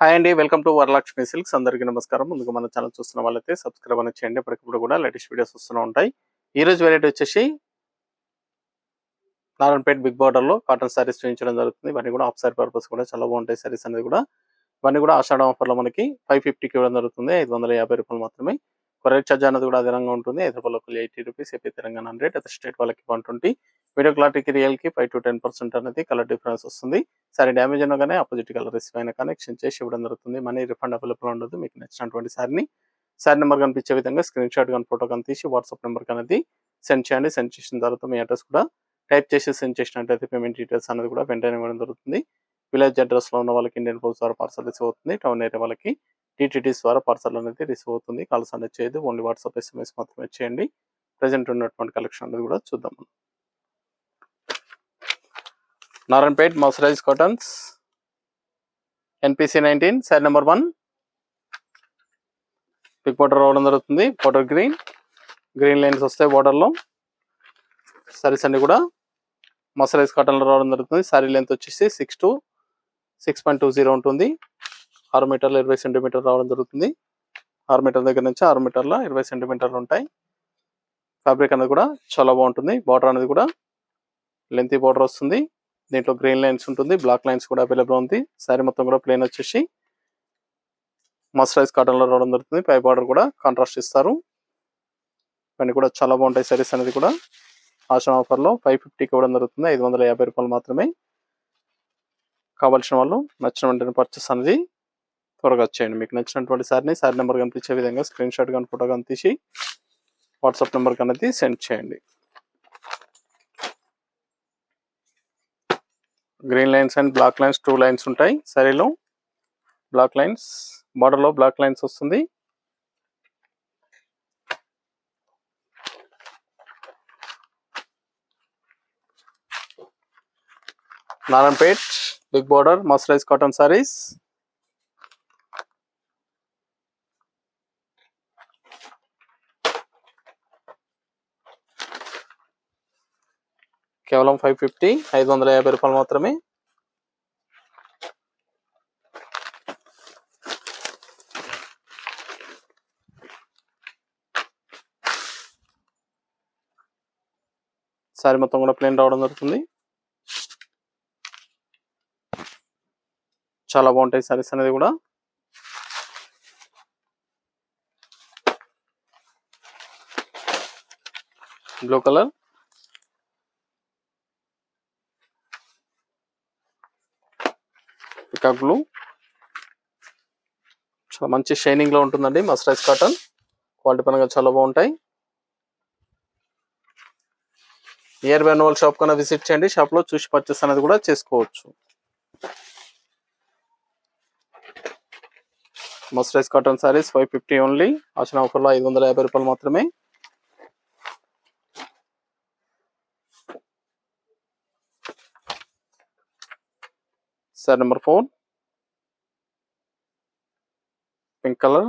Hi అండి. Welcome to Varalakshmi silks. అందరికీ నమస్కారం. ముందుగా మన ఛానల్ చూస్తున్న వాళ్ళైతే సబ్స్క్రైబ్ అనేది చేయండి. ఎప్పటికప్పుడు కూడా లేటెస్ట్ వీడియోస్ వస్తూనే ఉంటాయి. ఈ రోజు వెరైటీ వచ్చేసి నారాయణపేట్ బిగ్ బార్డర్లో కాటన్ సారీస్ చూపించడం జరుగుతుంది. ఇవన్నీ కూడా ఆఫ్ సారీ పర్పస్ కూడా చాలా బాగుంటాయి సారీస్ అనేది కూడా. ఇవన్నీ కూడా ఆషాఢం ఆఫర్లో మనకి 550కి ఇవ్వడం జరుగుతుంది. 550 రూపాయలు మాత్రమే. కొరియర్ ఛార్జ్ అనేది కూడా అదనంగా ఉంటుంది. హైదరాబాద్లో 80 rupees, AP Telangana 100, other state వాళ్ళకి 120. వీడియో క్లారిటీకి రియల్కి 5 to 10% అనేది కలర్ డిఫరెన్స్ వస్తుంది. సారీ డ్యామేజ్ అయినా కానీ ఆపోజిట్ కలర్ రిసీవ్ అయినా కానీ ఎక్స్చేంజ్ చేసి ఇవ్వడం జరుగుతుంది. మనీ రిఫండ్ అవైలబుల్ ఉండదు. మీకు నచ్చినటువంటి సారీ నెంబర్ కనిపించే విధంగా స్క్రీన్ షాట్ కానీ ఫోటో కానీ తీసి వాట్సాప్ నెంబర్కి అనేది సెండ్ చేయండి. సెండ్ చేసిన తర్వాత మీ అడ్రస్ కూడా టైప్ చేసి సెండ్ చేసినట్టయితే పేమెంట్ డీటెయిల్స్ అనేది కూడా వెంటనే ఇవ్వడం జరుగుతుంది. విలేజ్ అడ్రస్లో ఉన్న వాళ్ళకి ఇండియన్ పోస్ట్ ద్వారా పార్సల్ రిసీవ్ అవుతుంది. టౌన్ ఏరియా వాళ్ళకి టీటీడీస్ ద్వారా పార్సల్ అనేది రిసీవ్ అవుతుంది. కాల్స్ అనేది చేయదు. ఓన్లీ వాట్సాప్ SMS మాత్రమే చేయండి. ప్రజెంట్ ఉన్నటువంటి కలెక్షన్ అనేది కూడా చూద్దాం. Narayanpet mercerised cottons NPC 19 sari number 1 big border రావడం జరుగుతుంది. బార్డర్ గ్రీన్ లైన్స్ వస్తాయి బార్డర్లో. సారీస్ అన్ని కూడా మర్సరైజ్ కాటన్లో రావడం జరుగుతుంది. సారీ లెంత్ వచ్చేసి 6 to 6.20 ఉంటుంది. 6 మీటర్ల 20 సెంటీమీటర్ రావడం జరుగుతుంది. 6 మీటర్ల దగ్గర నుంచి 6 మీటర్ల 20 సెంటీమీటర్లు ఉంటాయి. ఫ్యాబ్రిక్ అనేది కూడా చాలా బాగుంటుంది. బార్డర్ అనేది కూడా లెంతీ బార్డర్ వస్తుంది. దీంట్లో గ్రీన్ లైన్స్ ఉంటుంది, బ్లాక్ లైన్స్ కూడా అవైలబుల్ ఉంది. సారీ మొత్తం కూడా ప్లెయిన్ వచ్చేసి మర్సరైజ్ కాటన్లో రావడం జరుగుతుంది. పై బార్డర్ కూడా కాంట్రాస్ట్ ఇస్తారు. ఇవన్నీ కూడా చాలా బాగుంటాయి. సారీస్ అనేది కూడా ఆషాఢం ఆఫర్లో 550కి ఇవ్వడం జరుగుతుంది. 550 రూపాయలు మాత్రమే. కావాల్సిన వాళ్ళు నచ్చిన వెంటనే పర్చేస్ అనేది త్వరగా వచ్చేయండి. మీకు నచ్చినటువంటి సారీ నెంబర్ కనిపించే విధంగా స్క్రీన్ షాట్ కానీ ఫోటో కానీ తీసి వాట్సాప్ నెంబర్కి అనేది సెండ్ చేయండి. Green lines and black lines 2 lines ఉంటాయి. సారీలో బ్లాక్ లైన్స్, బార్డర్లో బ్లాక్ లైన్స్ వస్తుంది. Narayanpet big border mercerised cotton saris. కేవలం 550 రూపాయలు మాత్రమే. సారీ మొత్తం కూడా ప్లెయిన్ రావడం జరుగుతుంది. చాలా బాగుంటాయి సారీస్ అనేది కూడా. బ్లూ కలర్, పికాక్ బ్లూ, చాలా మంచి షైనింగ్ లో ఉంటుందండి. మర్సరైజ్ కాటన్ క్వాలిటీ పరంగా చాలా బాగుంటాయి. నియర్ బై వాళ్ళ షాప్ కన్నా విజిట్ చేయండి. షాప్ లో చూసి పర్చేస్ అనేది కూడా చేసుకోవచ్చు. Mercerised cotton saris 550 only. Ashadham ఆఫర్లో 550 రూపాయలు మాత్రమే. Sari number 4 pink colour,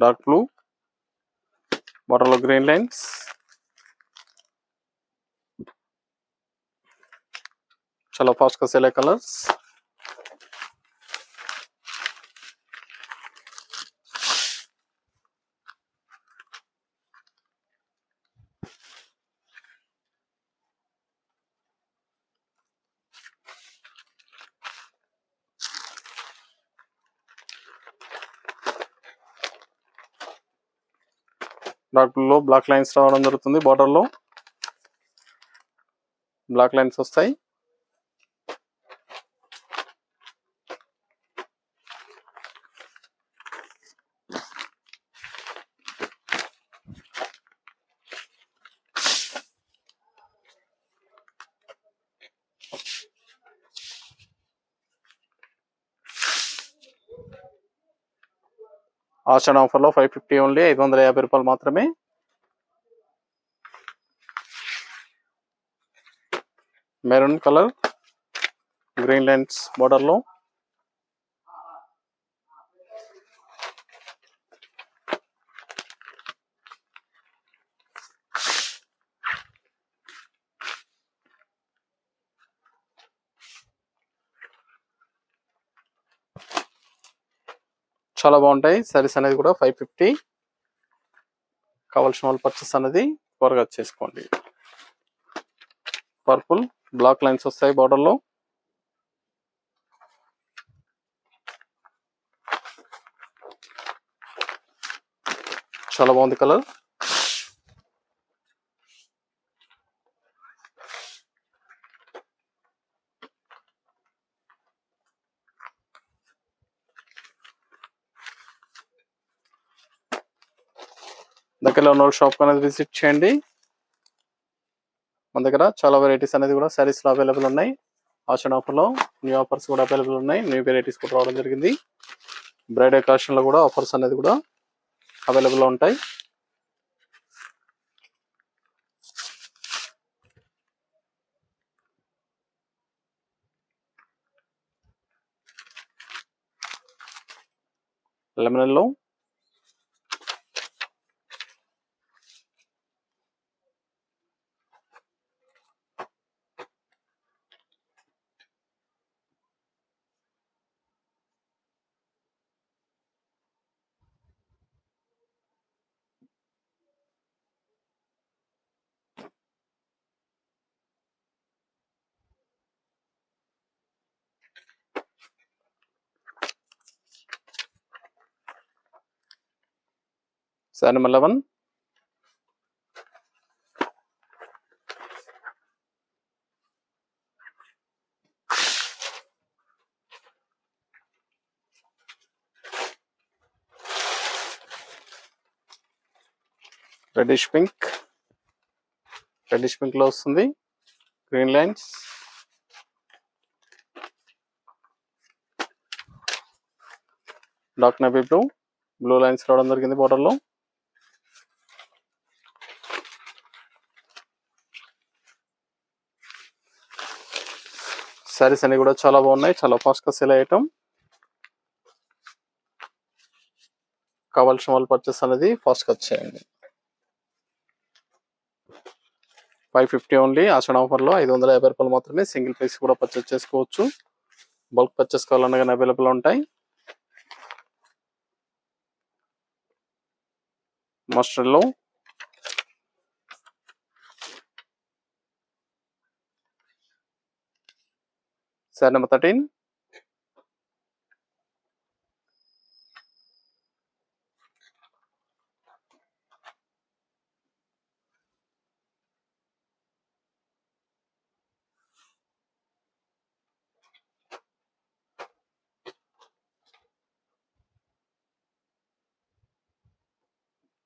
dark blue, బార్డర్లో గ్రీన్ లైన్స్, చాలా ఫాస్ట్ గా సేల్ అయ్యే కలర్స్. డార్క్ బ్లూ లో బ్లాక్ లైన్స్ రావడం జరుగుతుంది. బార్డర్ లో బ్లాక్ లైన్స్ వస్తాయి. ఆషాఢం ఆఫర్లో 550 ఓన్లీ. 550 రూపాయలు మాత్రమే. Maroon colour green lines border లో చాలా బాగుంటాయి సారీస్ అనేది కూడా 550. కావాల్సిన వాళ్ళు పర్చేస్ అనేది త్వరగా చేసుకోండి. పర్పుల్ బ్లాక్ లైన్స్ వస్తాయి బార్డర్ లో. చాలా బాగుంది కలర్. దగ్గరలో ఉన్న షాప్ అనేది విజిట్ చేయండి. మన దగ్గర చాలా వెరైటీస్ అనేది కూడా సారీస్ లో అవైలబుల్ ఉన్నాయి. ఆషన్ ఆఫర్ లో న్యూ ఆఫర్స్ కూడా అవైలబుల్ ఉన్నాయి. న్యూ వెరైటీస్ కూడా రావడం జరిగింది. బ్రైడల్ కలెక్షన్ లో కూడా ఆఫర్స్ అనేది కూడా అవైలబుల్ లో ఉంటాయి. లెమన్ లో సారీ నెంబర్ 11 రెడ్డిష్ పింక్ లో వస్తుంది. Green lines dark navy blue lines రావడం జరిగింది బోర్డర్ లో. సారీస్ అన్ని కూడా చాలా బాగున్నాయి. చాలా ఫాస్ట్ గా సేల్ అయ్యటం. కావాల్సిన వాళ్ళు పర్చేస్ అనేది ఫాస్ట్ గా చేయండి. 550 ఓన్లీ. ఆషాఢ ఆఫర్ లో 550 రూపాయలు మాత్రమే. సింగిల్ పీస్ కూడా పర్చేస్ చేసుకోవచ్చు. బల్క్ పర్చేస్ కావాలన్నా కానీ అవైలబుల్ ఉంటాయి. మస్టర్డ్ లో సారీ నెంబర్ 13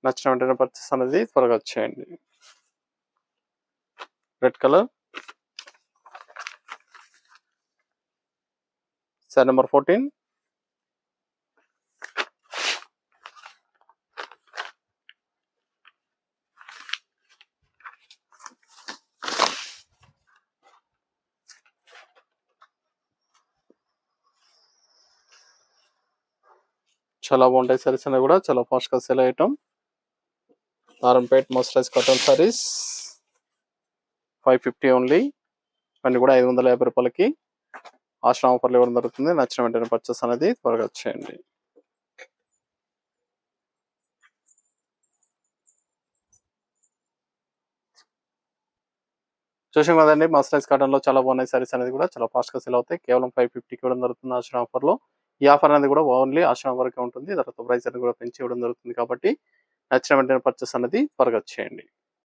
నచ్చిన వెంటనే పర్చేస్ అనేది త్వరగా చేయండి. రెడ్ కలర్ సారీ నెంబర్ 14 చాలా బాగుంటాయి సారీస్ అనేవి కూడా చాలా ఫాస్ట్ గా సేల్ అయ్యటం. Narayanpet mercerised cotton saris 550 only. ఇవన్నీ కూడా 550 రూపాయలకి ఆశ్రమ ఆఫర్లు ఇవ్వడం జరుగుతుంది. నచ్చిన వెంటనే పర్చేస్ అనేది త్వరగా చేయండి. చూసాం కదండి, మస్టరైజ్ కాటన్ లో చాలా బాగున్నాయి సారీస్ అనేది కూడా చాలా ఫాస్ట్ గా సేల్ అవుతాయి. కేవలం 550కి ఇవ్వడం జరుగుతుంది ఆశ్రమ ఆఫర్ లో. ఈ ఆఫర్ అనేది కూడా ఓన్లీ ఆశ్రమ వరకే ఉంటుంది. తర్వాత ప్రైస్ అనేది కూడా పెంచి ఇవ్వడం జరుగుతుంది. కాబట్టి నచ్చిన వెంటనే పర్చేస్ అనేది త్వరగా చేయండి.